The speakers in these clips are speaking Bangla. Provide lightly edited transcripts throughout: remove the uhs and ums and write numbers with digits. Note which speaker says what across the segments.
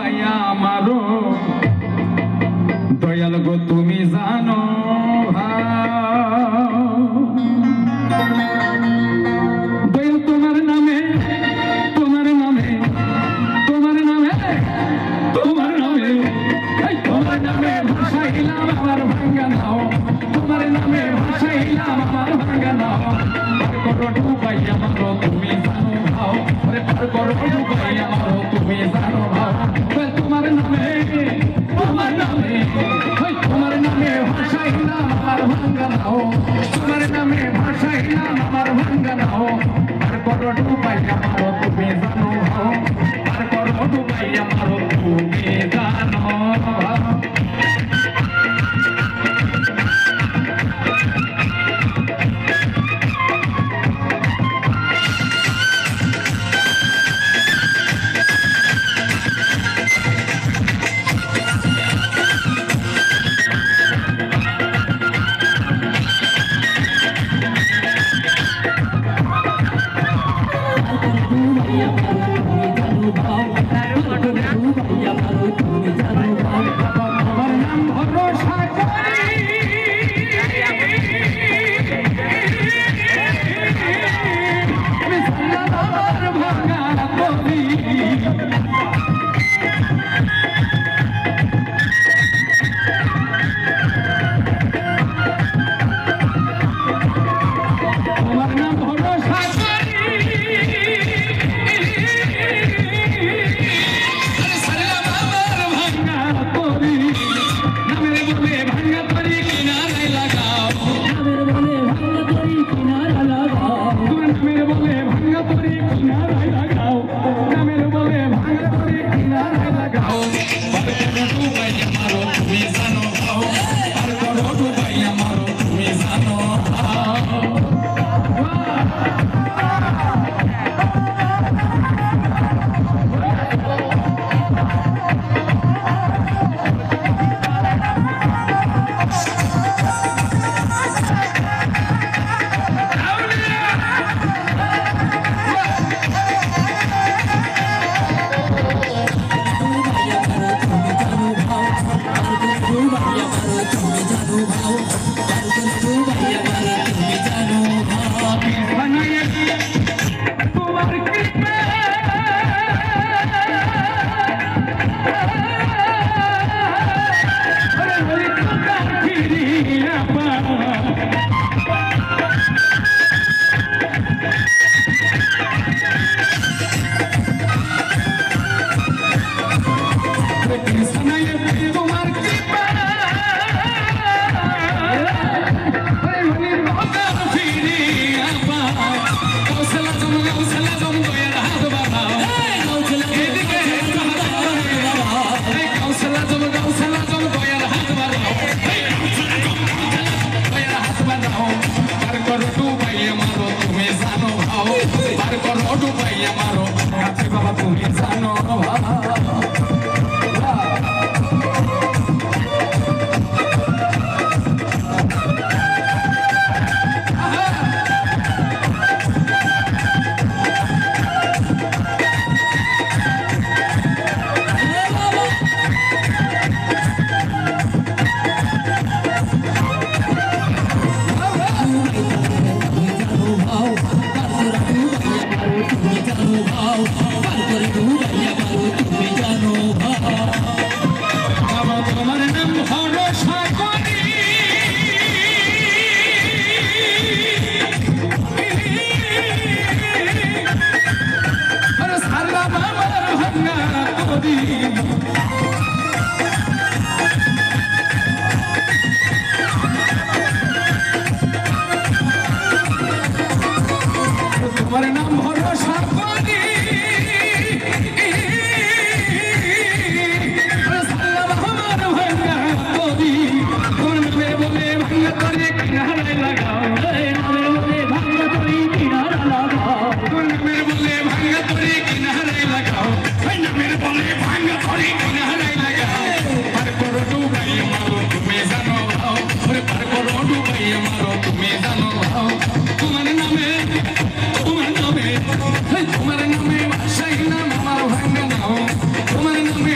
Speaker 1: ডুবাইয়া আমারো দয়াল গো তুমি জানো দয়াল তোমার নামে তোমার নামে তোমার নামে তোমার নামে তোমার নামে ভাসাইলাম আমার ভাঙ্গা নাও তোমার নামে ভাসাইলাম আমার ভাঙ্গা নাও করো ডুবাইয়া আমারো তুমি জানো ভাও করো ডুবাইয়া আমারো তুমি জানো ভাও তোমার নামে তোমার নামে তোমার নামে ভাসাইলাম আমার ভাঙ্গা নাও তোমার নামে ভাসাইলাম আমার ভাঙ্গা নাও আর করো ডুবাইয়া আমারো তুমি জানো ভাও আর করো ডুবাইয়া আমারো তুমি জানো ভাও
Speaker 2: তোমার নামে ভাসাইলাম আমার ভাঙ্গা নাও তোমার নামে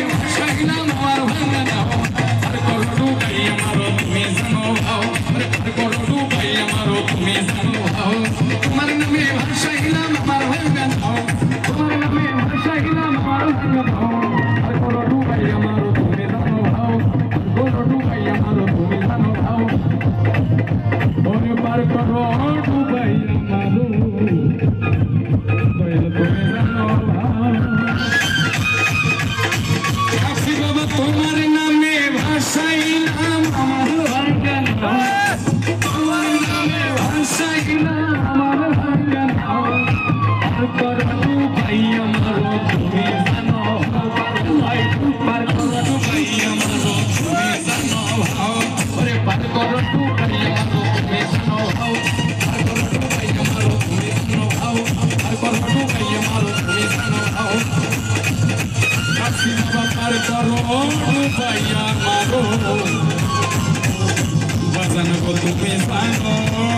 Speaker 1: বাজানো গো তুমি জানো